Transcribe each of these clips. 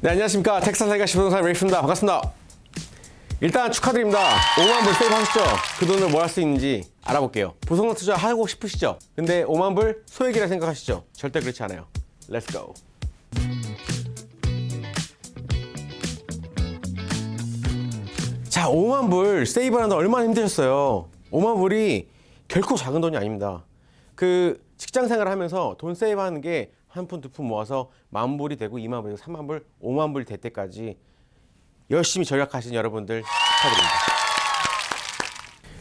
네, 안녕하십니까. 텍사스 레가시 부동산 레이프입니다. 반갑습니다. 일단 축하드립니다. 5만 불 세이브 하셨죠? 그 돈을 뭐 할 수 있는지 알아볼게요. 부동산 투자 하고 싶으시죠? 근데 5만 불 소액이라 생각하시죠? 절대 그렇지 않아요. Let's go. 자, 5만 불 세이브 하는데 얼마나 힘드셨어요? 5만 불이 결코 작은 돈이 아닙니다. 그 직장 생활을 하면서 돈 세이브 하는 게 한 푼, 두 푼 모아서 만 불이 되고 2만 불이고 3만 불, 5만 불이 될 때까지 열심히 전략하신 여러분들 축하드립니다.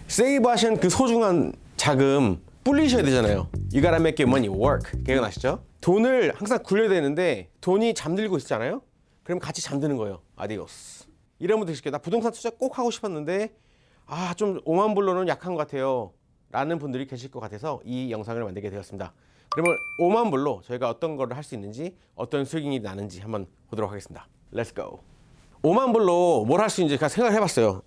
세이브 하신 그 소중한 자금 불리셔야 되잖아요. You gotta make your money work. 기억나시죠? 돈을 항상 굴려야 되는데 돈이 잠들고 있잖아요. 그럼 같이 잠드는 거예요. 아디오스. 이런 분들 계실게요. 나 부동산 투자 꼭 하고 싶었는데 좀 5만 불로는 약한 것 같아요 라는 분들이 계실 것 같아서 이 영상을 만들게 되었습니다. 그러면 5만 불로 저희가 어떤 거를 할 수 있는지, 어떤 수익이 나는지 한번 보도록 하겠습니다. Let's go. 5만 불로 뭘 할 수 있는지 그냥 생각을 해봤어요.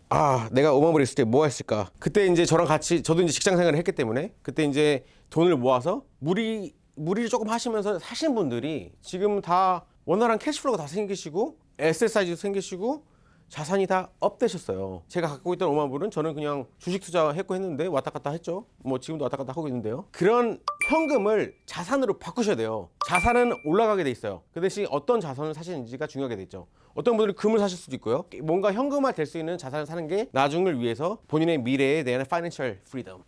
내가 5만 불 있을 때 뭐 했을까? 그때 이제 저랑 같이, 저도 이제 직장 생활을 했기 때문에 그때 이제 돈을 모아서 무리를 조금 하시면서 사신 분들이 지금 다 원활한 캐시플로우가 다 생기시고 SSI도 생기시고 자산이 다 업되셨어요. 제가 갖고 있던 5만 불은 저는 그냥 주식 투자했고 했는데 왔다 갔다 했죠. 뭐 지금도 왔다 갔다 하고 있는데요. 그런 현금을 자산으로 바꾸셔야 돼요. 자산은 올라가게 돼 있어요. 그 대신 어떤 자산을 사시는지가 중요하게 돼 있죠. 어떤 분들은 금을 사실 수도 있고요. 뭔가 현금화 될 수 있는 자산을 사는 게 나중을 위해서 본인의 미래에 대한 파이낸셜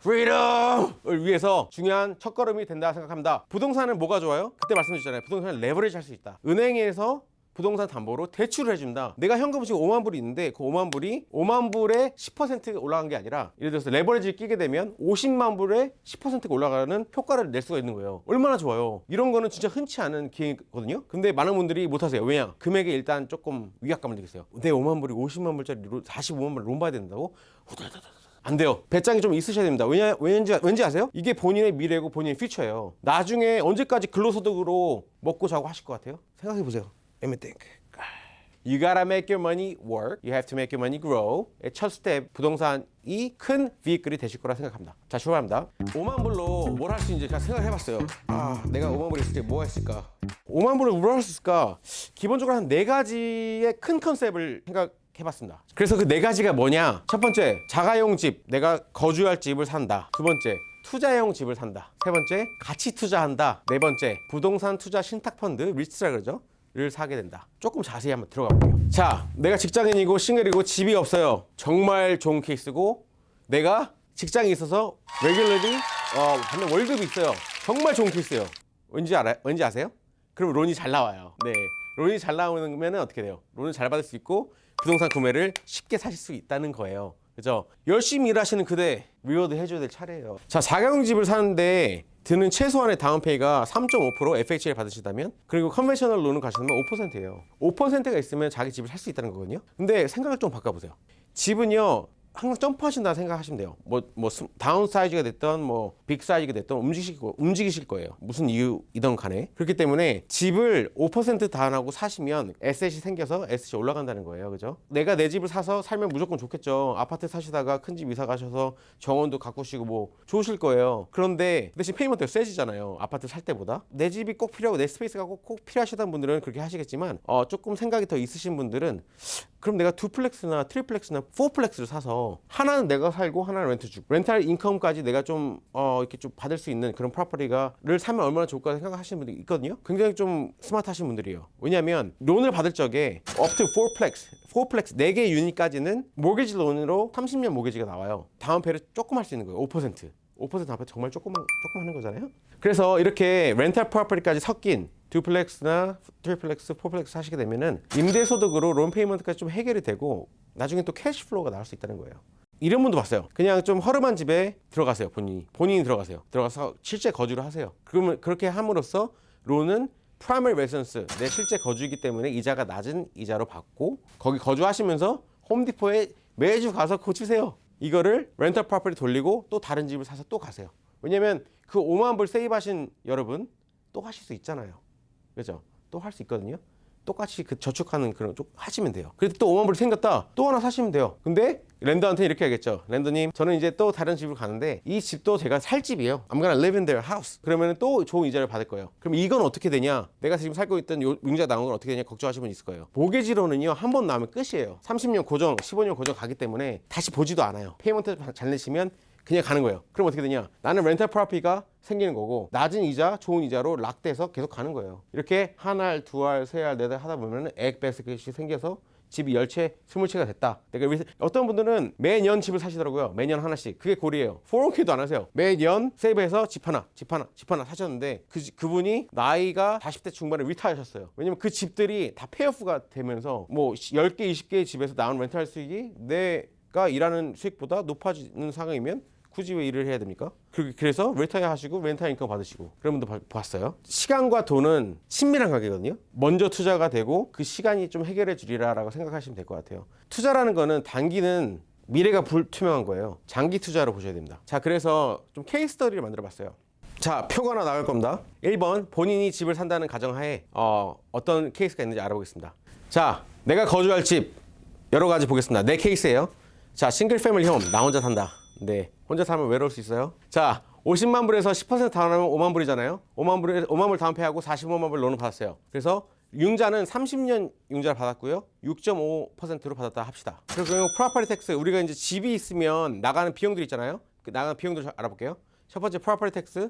프리덤을 위해서 중요한 첫걸음이 된다 생각합니다. 부동산은 뭐가 좋아요? 그때 말씀드렸잖아요. 부동산은 레버리지 할 수 있다. 은행에서 부동산 담보로 대출을 해준다. 내가 현금 지금 5만 불이 있는데 그 5만 불이 5만 불에 10% 올라간 게 아니라 예를 들어서 레버리지를 끼게 되면 50만 불에 10%가 올라가는 효과를 낼 수가 있는 거예요. 얼마나 좋아요. 이런 거는 진짜 흔치 않은 기회거든요. 근데 많은 분들이 못하세요. 왜냐? 금액에 일단 조금 위압감을 느끼세요. 내 5만 불이 50만 불짜리 45만 불 론 봐야 된다고? 안 돼요. 배짱이 좀 있으셔야 됩니다. 왠지 아세요? 이게 본인의 미래고 본인의 퓨처예요. 나중에 언제까지 근로소득으로 먹고 자고 하실 것 같아요? 생각해 보세요. Let me think. You gotta make your money work. You have to make your money grow. 첫 스텝 부동산이 큰 비익글이 되실 거라 생각합니다. 자, 출발합니다. 5만 불로 뭘 할 수 있는지 제가 생각을 해봤어요. 내가 5만 불 있을 때 뭐 했을까? 5만 불로 뭘 할 수 있을까? 기본적으로 한 4가지의 큰 컨셉을 생각해봤습니다. 그래서 그 4가지가 뭐냐? 첫 번째, 자가용 집, 내가 거주할 집을 산다. 두 번째, 투자용 집을 산다. 세 번째, 가치 투자한다. 네 번째, 부동산 투자 신탁펀드, 리츠라 그러죠. 를 사게 된다. 조금 자세히 한번 들어가 볼게요. 자, 내가 직장인이고 싱글이고 집이 없어요. 정말 좋은 케이스고 내가 직장이 있어서 레귤러리 받는 월급이 있어요. 정말 좋은 케이스예요. 왠지 아세요? 그럼 론이 잘 나와요. 네, 론이 잘 나오면 어떻게 돼요? 론을 잘 받을 수 있고 부동산 구매를 쉽게 사실 수 있다는 거예요. 그죠? 열심히 일하시는 그대 리워드 해줘야 될 차례예요. 자, 자가용 집을 사는데 드는 최소한의 다운페이가 3.5% FHA를 받으시다면, 그리고 컨벤셔널 론을 가시면 5%예요. 5%가 있으면 자기 집을 살 수 있다는 거거든요. 근데 생각을 좀 바꿔보세요. 집은요, 항상 점프하신다 생각하시면 돼요. 다운 사이즈가 됐던 빅 사이즈가 됐던 움직이실 거예요. 무슨 이유이든 간에. 그렇기 때문에 집을 5% 다운하고 사시면 에셋이 생겨서 에셋이 올라간다는 거예요. 그죠? 내가 내 집을 사서 살면 무조건 좋겠죠. 아파트 사시다가 큰 집 이사 가셔서 정원도 가꾸시고 좋으실 거예요. 그런데 대신 페이먼트가 세지잖아요. 아파트 살 때보다. 내 집이 꼭 필요하고 내 스페이스가 꼭 필요하시다는 분들은 그렇게 하시겠지만 조금 생각이 더 있으신 분들은 그럼 내가 두플렉스나 트리플렉스나 포플렉스를 사서 하나는 내가 살고 하나는 렌트 주고 렌탈 인컴까지 내가 좀 이렇게 좀 받을 수 있는 그런 프로퍼티를 사면 얼마나 좋을까 생각하시는 분들이 있거든요. 굉장히 좀 스마트하신 분들이에요. 왜냐하면 론을 받을 적에 up to 4플렉스 4개 유닛까지는 모기지 론으로 30년 모기지가 나와요. 다운페이를 조금 할 수 있는 거예요. 5% 다운페이 정말 조금 하는 거잖아요. 그래서 이렇게 렌탈 프로퍼티까지 섞인 두플렉스나 트리플렉스, 포플렉스 하시게 되면은 임대소득으로 론 페이먼트까지 좀 해결이 되고 나중에 또 캐시플로우가 나올 수 있다는 거예요. 이런 분도 봤어요. 그냥 좀 허름한 집에 들어가세요. 본인이 들어가세요. 들어가서 실제 거주를 하세요. 그러면 그렇게 함으로써 론은 프라이머리 레지던스, 내 실제 거주이기 때문에 이자가 낮은 이자로 받고 거기 거주하시면서 홈디포에 매주 가서 고치세요. 이거를 렌털 프로퍼티 돌리고 또 다른 집을 사서 또 가세요. 왜냐면 그 5만 불 세이브하신 여러분 또 하실 수 있잖아요. 그죠? 또 할 수 있거든요. 똑같이 그 저축하는 그런 쪽 하시면 돼요. 그래도 또 5만 불이 생겼다. 또 하나 사시면 돼요. 근데 랜더한테 이렇게 하겠죠. 랜더님, 저는 이제 또 다른 집을 가는데 이 집도 제가 살 집이에요. I'm gonna live in their house. 그러면 또 좋은 이자를 받을 거예요. 그럼 이건 어떻게 되냐? 내가 지금 살고 있던 융자 나온 건 어떻게 되냐 걱정하시는 분 있을 거예요. 모기지로는요, 한 번 나오면 끝이에요. 30년 고정, 15년 고정 가기 때문에 다시 보지도 않아요. 페이먼트 잘 내시면 그냥 가는 거예요. 그럼 어떻게 되냐? 나는 렌탈 프로퍼티가 생기는 거고 낮은 이자, 좋은 이자로 락돼서 계속 가는 거예요. 이렇게 한 알, 두 알, 세 알, 네 알 하다 보면은 액백스켓이 생겨서 집이 10채, 20채가 됐다. 어떤 분들은 매년 집을 사시더라고요. 매년 하나씩. 그게 골이에요. 401k도 안 하세요. 매년 세이브해서 집 하나 사셨는데 그분이 나이가 40대 중반에 리타하셨어요. 왜냐면 그 집들이 다 페이오프가 되면서 뭐 10개, 20개의 집에서 나온 렌탈 수익이 내가 일하는 수익보다 높아지는 상황이면 굳이 왜 일을 해야 됩니까? 그래서 리타이어 하시고 렌탈 인컴 받으시고 그런 분도 봤어요. 시간과 돈은 친밀한 관계거든요. 먼저 투자가 되고 그 시간이 좀 해결해 주리라라고 생각하시면 될 것 같아요. 투자라는 거는 단기는 미래가 불투명한 거예요. 장기 투자로 보셔야 됩니다. 자, 그래서 좀 케이스 스터디를 만들어 봤어요. 자, 표가 하나 나갈 겁니다. 1번, 본인이 집을 산다는 가정하에 어떤 케이스가 있는지 알아보겠습니다. 자, 내가 거주할 집 여러 가지 보겠습니다. 내 케이스예요. 자, 싱글 패밀리 홈, 나 혼자 산다. 네, 혼자 살면 외로울 수 있어요. 자, 50만 불에서 10% 다운하면 5만 불이잖아요. 5만 불 다운페이하고 45만 불 론을 받았어요. 그래서 융자는 30년 융자를 받았고요. 6.5%로 받았다 합시다. 그리고 프로퍼티 텍스, 우리가 이제 집이 있으면 나가는 비용들이 있잖아요. 그 나가는 비용들 알아볼게요. 첫 번째 프로퍼티 텍스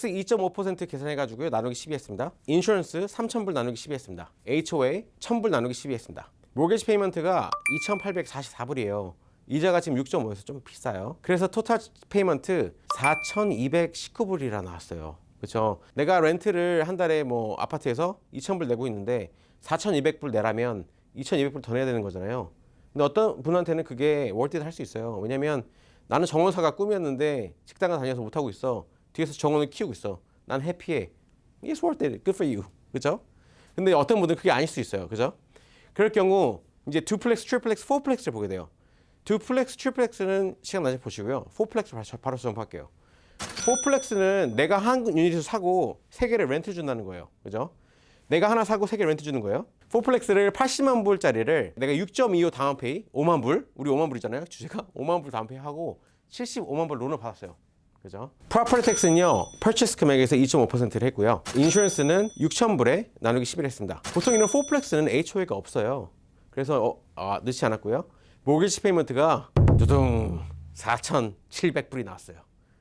2.5% 계산해가지고요. 나누기 12 했습니다. 인슈런스 3,000불 나누기 12 했습니다. HOA 1,000불 나누기 12 했습니다. 모게지 페이먼트가 2,844불이에요. 이자가 지금 6.5에서 좀 비싸요. 그래서 토탈 페이먼트 4,219불이라 나왔어요. 그렇죠? 내가 렌트를 한 달에 뭐 아파트에서 2,000불 내고 있는데 4,200불 내라면 2,200불 더 내야 되는 거잖아요. 근데 어떤 분한테는 그게 월드잇 할 수 있어요. 왜냐면 나는 정원사가 꿈이었는데 직장을 다녀서 못 하고 있어. 뒤에서 정원을 키우고 있어. 난 해피해. It's worth it. Good for you. 그렇죠? 근데 어떤 분들은 그게 아닐 수 있어요. 그렇죠? 그럴 경우 이제 두플렉스, 트리플렉스, 포플렉스를 보게 돼요. 두플렉스, 트리플렉스는 시간 나중에 보시고요. 포플렉스 바로 점프할게요. 포플렉스는 내가 한 유닛을 사고 3개를 렌트 준다는 거예요. 그죠? 내가 하나 사고 3개 렌트 주는 거예요. 포플렉스를 80만 불짜리를 내가 6.25 다운페이 5만 불, 우리 5만 불이잖아요. 주제가 5만 불 다운페이 하고 75만 불 론을 받았어요. 그죠? 프로퍼티 텍스는요, 퍼체스 금액에서 2.5%를 했고요. 인슈런스는 6,000불에 나누기 11 했습니다. 보통 이런 포플렉스는 HOA가 없어요. 그래서 넣지 않았고요. 모기지 페이먼트가 두둥 4,700불이 나왔어요.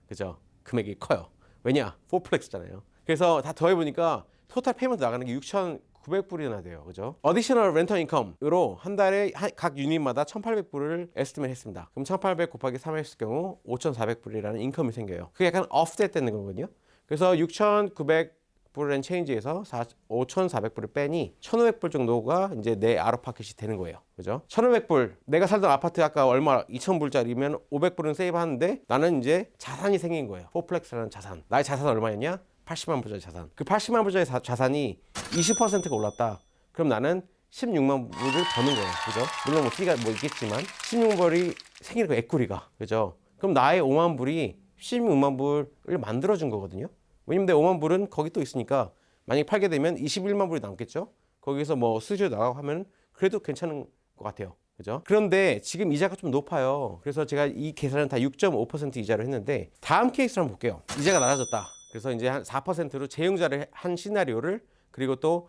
그죠? 금액이 커요. 왜냐? 포플렉스잖아요. 그래서 다 더해보니까 토탈 페이먼트 나가는 게 6,900불이나 돼요. 그죠? 어디셔널 렌터 인컴으로 한 달에 각 유닛마다 1,800불을 에스티메이트 했습니다. 그럼 1,800 곱하기 3 했을 경우 5,400불이라는 인컴이 생겨요. 그게 약간 offset 되는 거거든요. 그래서 6,900불 앤 체인지에서 5,400불을 빼니 1,500불 정도가 이제 내 아웃파켓이 되는 거예요. 그죠? 1,500불. 내가 살던 아파트 아까 얼마 2,000불짜리면 500불은 세이브 하는데 나는 이제 자산이 생긴 거예요. 포플렉스라는 자산. 나의 자산은 얼마였냐? 80만 불짜리 자산. 그 80만 불짜리 자산이 20%가 올랐다. 그럼 나는 16만 불을 버는 거예요. 그죠? 물론 뭐 C가 뭐 있겠지만 16만 불이 생기는 거 에코리가. 그죠? 그럼 나의 5만 불이 16만 불을 만들어준 거거든요. 왜냐면 내 5만 불은 거기 또 있으니까 만약에 팔게 되면 21만 불이 남겠죠? 거기서 뭐 수수료 나가고 하면 그래도 괜찮은 것 같아요. 그죠? 그런데 지금 이자가 좀 높아요. 그래서 제가 이 계산은 다 6.5% 이자로 했는데 다음 케이스를 한번 볼게요. 이자가 낮아졌다. 그래서 이제 한 4%로 재융자를 한 시나리오를 그리고 또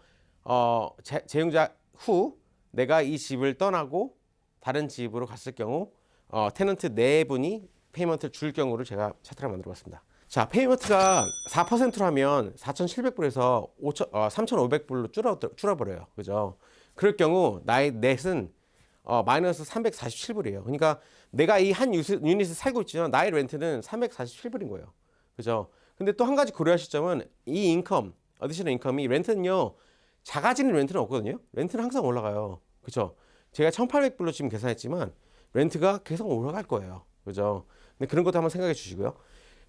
재융자 후 내가 이 집을 떠나고 다른 집으로 갔을 경우 테넌트 4분이 페이먼트를 줄 경우를 제가 차트를 만들어 봤습니다. 자, 페이먼트가 4%로 하면 4,700불에서 3,500불로 줄어버려요. 그죠? 그럴 경우 나의 넷은 마이너스 347불이에요. 그러니까 내가 이 한 유닛을 살고 있지만 나의 렌트는 347불인 거예요. 그죠? 근데 또 한 가지 고려하실 점은 이 인컴, 어디셔널 인컴이 렌트는요, 작아지는 렌트는 없거든요. 렌트는 항상 올라가요. 그죠? 제가 1,800불로 지금 계산했지만 렌트가 계속 올라갈 거예요. 그죠? 근데 그런 것도 한번 생각해 주시고요.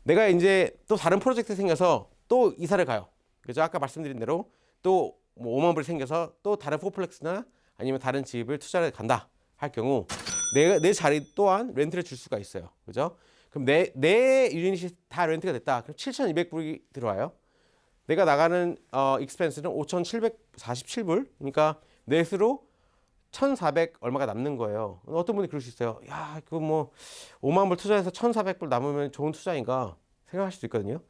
내가 이제 또 다른 프로젝트 생겨서 또 이사를 가요. 그죠? 아까 말씀드린 대로 또 뭐 5만 불이 생겨서 또 다른 포플렉스나 아니면 다른 집을 투자를 간다 할 경우 내 자리 또한 렌트를 줄 수가 있어요. 그죠? 그럼 내 유닛이 다 렌트가 됐다. 그럼 7,200불이 들어와요. 내가 나가는 익스펜스는 5,747불. 그러니까 넷으로 1,400 얼마가 남는 거예요. 어떤 분이 그럴 수 있어요. 야, 그거 뭐 5만 불 투자해서 1,400불 남으면 좋은 투자인가 생각할 수도 있거든요.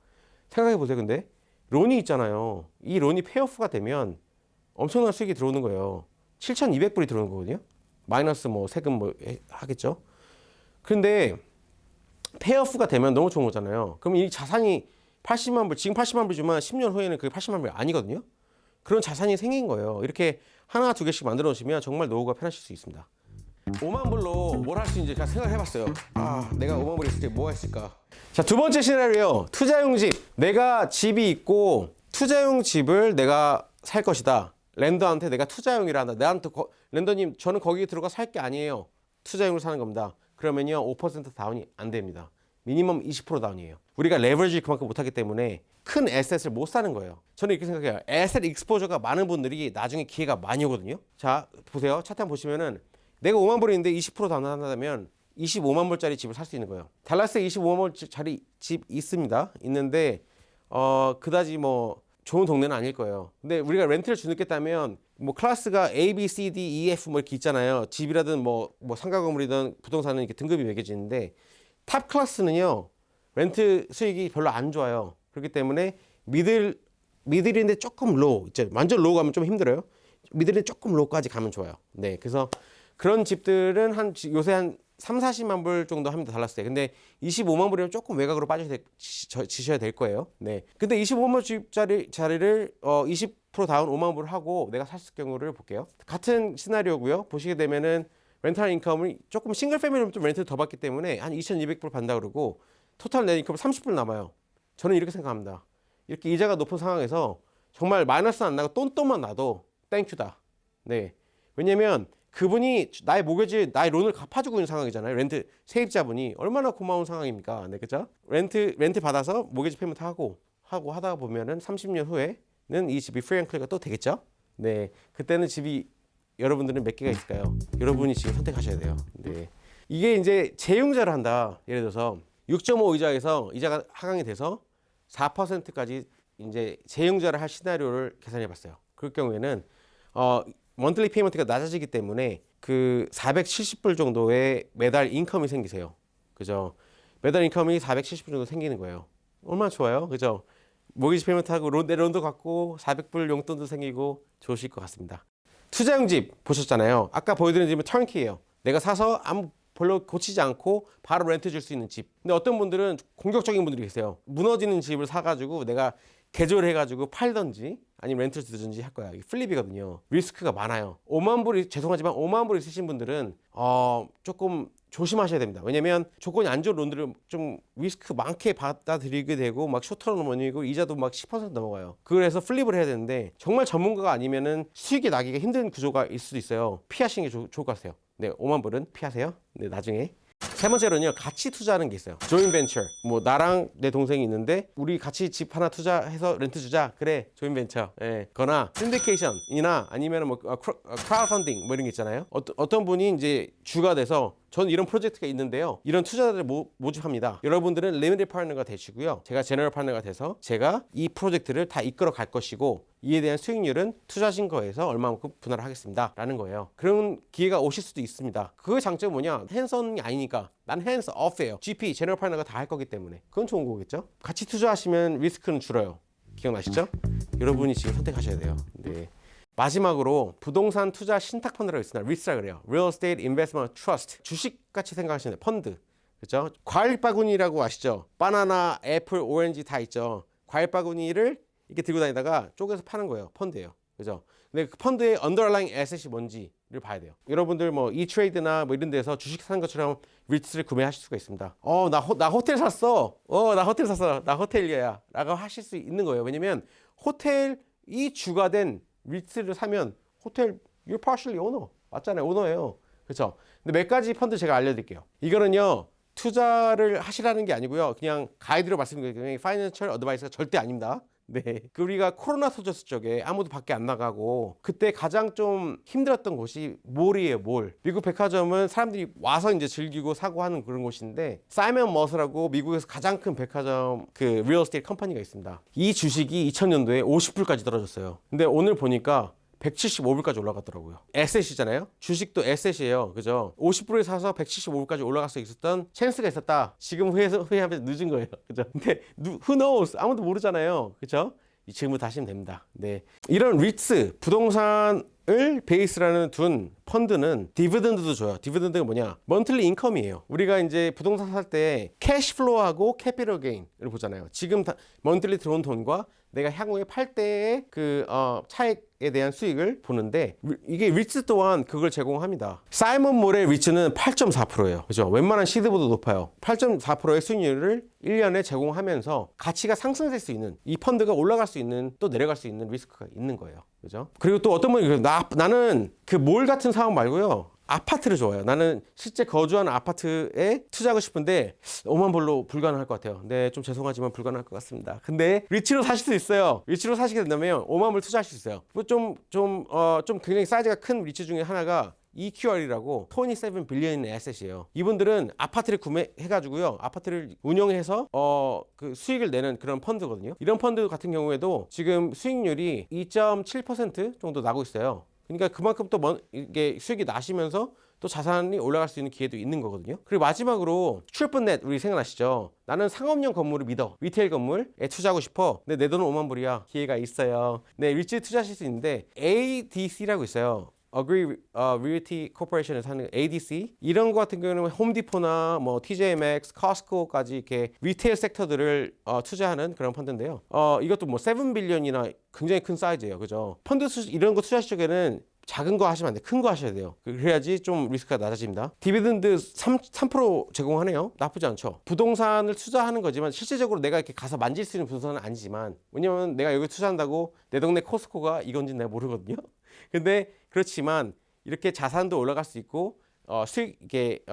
생각해 보세요. 근데 론이 있잖아요. 이 론이 페이오프가 되면 엄청난 수익이 들어오는 거예요. 7,200불이 들어오는 거거든요. 마이너스 뭐 세금 뭐 하겠죠. 그런데 페이오프가 되면 너무 좋은 거잖아요. 그럼 이 자산이 80만 불, 지금 80만 불이지만 10년 후에는 그게 80만 불이 아니거든요. 그런 자산이 생긴 거예요. 이렇게 하나 두 개씩 만들어 놓으시면 정말 노후가 편하실 수 있습니다. 5만 불로 뭘 할 수 있는지 제가 생각을 해봤어요. 아, 내가 5만 불 있을 때 뭐가 있을까? 자, 두 번째 시나리오. 투자용 집. 내가 집이 있고 투자용 집을 내가 살 것이다. 랜더한테 내가 투자용이라 한다. 나한테 랜더님, 저는 거기 들어가 살 게 아니에요. 투자용으로 사는 겁니다. 그러면요 5% 다운이 안 됩니다. 미니멈 20% 다운이에요. 우리가 레버리지 그만큼 못하기 때문에 큰 에셋을 못 사는 거예요. 저는 이렇게 생각해요. 에셋 익스포저가 많은 분들이 나중에 기회가 많이 오거든요. 자, 보세요. 차트 한번 보시면은 내가 5만 불인데 20% 다운한다면 25만 불짜리 집을 살 수 있는 거예요. 달라스에 25만 불짜리 집 있습니다. 있는데 그다지 뭐 좋은 동네는 아닐 거예요. 근데 우리가 렌트를 주겠다면 뭐 클래스가 A, B, C, D, E, F 뭐 이렇게 있잖아요. 집이라든 뭐 상가 건물이든 부동산은 이렇게 등급이 매겨지는데 탑 클래스는요 렌트 수익이 별로 안 좋아요. 그렇기 때문에 미들인데 조금 로우, 이제 완전 로우 가면 좀 힘들어요. 미들은 조금 로우까지 가면 좋아요. 네, 그래서 그런 집들은 요새 한 3, 40만 불 정도 합니다. 달랐어요. 근데 25만 불이면 조금 외곽으로 지셔야 될 거예요. 네. 근데 25만 불 자리를 20% 다운 5만 불 하고 내가 샀을 경우를 볼게요. 같은 시나리오고요. 보시게 되면은 렌탈 인컴을 조금 싱글 패밀리면 좀 렌트를 더 받기 때문에 한 2,200불 받는다 그러고 토탈 내 인컴은 30불 남아요. 저는 이렇게 생각합니다. 이렇게 이자가 높은 상황에서 정말 마이너스 안 나고 똔똔만 나도 땡큐다. 네. 왜냐면 그분이 나의 모기지, 나의 론을 갚아주고 있는 상황이잖아요. 렌트 세입자분이 얼마나 고마운 상황입니까? 네, 그죠? 렌트 받아서 모기지 페이먼트 하고 하다 보면은 30년 후에는 이 집이 프리 앤 클리어가 또 되겠죠? 네, 그때는 집이 여러분들은 몇 개가 있을까요? 여러분이 지금 선택하셔야 돼요. 네, 이게 이제 재융자를 한다. 예를 들어서 6.5 이자에서 이자가 하강이 돼서 4%까지 이제 재융자를 할 시나리오를 계산해봤어요. 그럴 경우에는 먼틀리 페이먼트가 낮아지기 때문에 그 470불 정도의 매달 인컴이 생기세요. 그죠? 매달 인컴이 470불 정도 생기는 거예요. 얼마나 좋아요. 그죠? 모기지 페이먼트 하고 내 론도 갚고 400불 용돈도 생기고 좋으실 것 같습니다. 투자용 집 보셨잖아요. 아까 보여드린 집은 턴키예요. 내가 사서 별로 고치지 않고 바로 렌트 줄 수 있는 집. 근데 어떤 분들은 공격적인 분들이 계세요. 무너지는 집을 사가지고 내가 개조해가지고 팔던지 아니면 렌트를 주든지 할 거야. 이게 플립이거든요. 리스크가 많아요. 5만 불이 죄송하지만 5만 불 있으신 분들은 조금 조심하셔야 됩니다. 왜냐면 조건이 안 좋은 론들을 좀 리스크 많게 받아들이게 되고 막 쇼트런 원이고 이자도 막 10% 넘어가요. 그래서 플립을 해야 되는데 정말 전문가가 아니면은 수익이 나기가 힘든 구조가 있을 수도 있어요. 피하시는 게 좋을 것 같아요. 네, 5만 불은 피하세요. 네, 나중에. 세 번째로는요, 같이 투자하는 게 있어요. 조인 벤처. 뭐 나랑 내 동생이 있는데 우리 같이 집 하나 투자해서 렌트 주자. 그래, 조인 벤처. 예. 거나 신디케이션이나 아니면 뭐 크라우드 펀딩 뭐 이런 게 있잖아요. 어떤 분이 이제 주가 돼서 저는 이런 프로젝트가 있는데요. 이런 투자자들을 모집합니다. 여러분들은 리미티드 파트너가 되시고요. 제가 제너럴 파트너가 돼서 제가 이 프로젝트를 다 이끌어 갈 것이고 이에 대한 수익률은 투자하신 거에서 얼마만큼 분할을 하겠습니다. 라는 거예요. 그런 기회가 오실 수도 있습니다. 그 장점은 뭐냐? 핸즈온이 아니니까 난 핸즈 오프예요. GP, 제너럴 파트너가 다 할 거기 때문에. 그건 좋은 거겠죠? 같이 투자하시면 리스크는 줄어요. 기억나시죠? 여러분이 지금 선택하셔야 돼요. 네. 마지막으로 부동산 투자 신탁 펀드라고 있습니다. 리스라 그래요. Real Estate Investment Trust. 주식 같이 생각하시면 돼요. 펀드. 그렇죠? 과일 바구니라고 아시죠? 바나나, 애플, 오렌지 다 있죠. 과일 바구니를 이렇게 들고 다니다가 쪼개서 파는 거예요. 펀드예요. 그죠? 근데 그 펀드의 언더라잉 에셋이 뭔지를 봐야 돼요. 여러분들 뭐 이트레이드나 뭐 이런 데서 주식 사는 것처럼 리츠를 구매하실 수가 있습니다. 나 호텔 샀어. 나 호텔 샀어. 나 호텔리어야. 라고 하실 수 있는 거예요. 왜냐면 호텔이 주가 된 리츠를 사면 호텔 you're partially owner. 맞잖아요. 오너예요. 그렇죠? 근데 몇 가지 펀드 제가 알려드릴게요. 이거는요. 투자를 하시라는 게 아니고요. 그냥 가이드로 말씀드리면 파이낸셜 어드바이스가 절대 아닙니다. 네. 우리가 코로나 터졌을 적에 아무도 밖에 안 나가고 그때 가장 좀 힘들었던 곳이 몰이에요, 몰. 미국 백화점은 사람들이 와서 이제 즐기고 사고 하는 그런 곳인데 사이먼 머스라고 미국에서 가장 큰 백화점 리얼 에스테이트 컴퍼니가 있습니다. 이 주식이 2000년도에 50불까지 떨어졌어요. 근데 오늘 보니까 175불까지 올라갔더라고요. 에셋이잖아요. 주식도 에셋이에요. 그죠? 50불에 사서 175불까지 올라갈 수 있었던 찬스가 있었다. 지금 후회하면 늦은 거예요. 그죠? 근데 who knows? 아무도 모르잖아요. 그죠? 지금부터 하시면 됩니다. 네. 이런 리츠, 부동산을 베이스라는 둔 펀드는 디비던드도 줘요. 디비던드가 뭐냐? 먼틀리 인컴이에요. 우리가 이제 부동산 살 때 캐시플로우하고 캐피털 게인을 보잖아요. 지금 먼틀리 들어온 돈과 내가 향후에 팔 때의 차익에 대한 수익을 보는데 이게 리츠 또한 그걸 제공합니다. 사이먼 몰의 리츠는 8.4%예요. 그죠? 웬만한 시드보다 높아요. 8.4%의 수익률을 1년에 제공하면서 가치가 상승될 수 있는 이 펀드가 올라갈 수 있는 또 내려갈 수 있는 리스크가 있는 거예요. 그죠? 그리고 또 어떤 분이 나는 그 몰 같은 상황 말고요. 아파트를 좋아해요. 나는 실제 거주하는 아파트에 투자하고 싶은데 5만 불로 불가능할 것 같아요. 네, 좀 죄송하지만 불가능할 것 같습니다. 근데 리츠로 사실 수 있어요. 리츠로 사시게 된다면 5만 불 투자할 수 있어요. 좀 굉장히 사이즈가 큰 리츠 중에 하나가 EQR이라고 27 빌리언의 에셋이에요. 이분들은 아파트를 구매해가지고요. 아파트를 운영해서 그 수익을 내는 그런 펀드거든요. 이런 펀드 같은 경우에도 지금 수익률이 2.7% 정도 나고 있어요. 그러니까 그만큼 또 이게 수익이 나시면서 또 자산이 올라갈 수 있는 기회도 있는 거거든요. 그리고 마지막으로 트리플넷 우리 생각나시죠? 나는 상업용 건물을 믿어. 리테일 건물에 투자하고 싶어. 근데 내 돈은 5만 불이야. 기회가 있어요. 네, 리츠 투자하실 수 있는데 ADC라고 있어요. Agree Realty Corporation에서 하는 ADC 이런 거 같은 경우는 홈디포나 뭐 TJ Maxx, Costco까지 이렇게 리테일 섹터들을 투자하는 그런 펀드인데요. 이것도 뭐 7 빌리언이나 굉장히 큰 사이즈예요. 그죠? 펀드 이런 거 투자하실 적에는 작은 거 하시면 안 돼요. 큰 거 하셔야 돼요. 그래야지 좀 리스크가 낮아집니다. 디비던드 3% 제공하네요. 나쁘지 않죠. 부동산을 투자하는 거지만 실제적으로 내가 이렇게 가서 만질 수 있는 부동산은 아니지만 왜냐면 내가 여기 투자한다고 내 동네 코스코가 이건지 내가 모르거든요. 근데 그렇지만 이렇게 자산도 올라갈 수 있고 수익 이게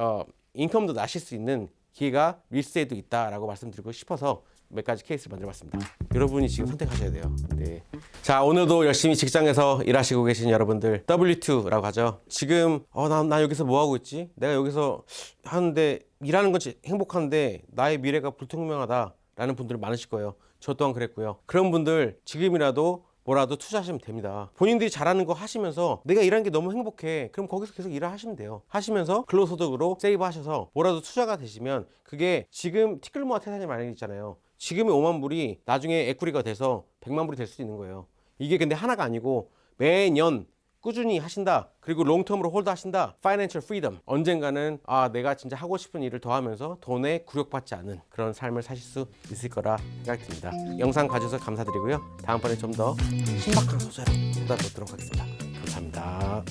인컴도 나실 수 있는 기회가 리스에도 있다라고 말씀드리고 싶어서 몇 가지 케이스를 만들어봤습니다. 여러분이 지금 선택하셔야 돼요. 네. 자, 오늘도 열심히 직장에서 일하시고 계신 여러분들 W2라고 하죠. 지금 나 여기서 뭐 하고 있지? 내가 여기서 하는데 일하는 건 행복한데 나의 미래가 불투명하다라는 분들 많으실 거예요. 저 또한 그랬고요. 그런 분들 지금이라도 뭐라도 투자하시면 됩니다. 본인들이 잘하는 거 하시면서 내가 일하는 게 너무 행복해. 그럼 거기서 계속 일을 하시면 돼요. 하시면서 근로소득으로 세이브 하셔서 뭐라도 투자가 되시면 그게 지금 티끌모아 태산이 마련이 있잖아요. 지금의 5만 불이 나중에 에쿠리가 돼서 100만 불이 될 수도 있는 거예요. 이게 근데 하나가 아니고 매년 꾸준히 하신다. 그리고 롱텀으로 홀드 하신다. Financial freedom. 언젠가는 내가 진짜 하고 싶은 일을 더 하면서 돈에 굴욕받지 않은 그런 삶을 사실 수 있을 거라 생각이 듭니다. 영상 봐주셔서 감사드리고요. 다음번에 좀 더 신박한 소재로 쏟아보도록 하겠습니다. 감사합니다.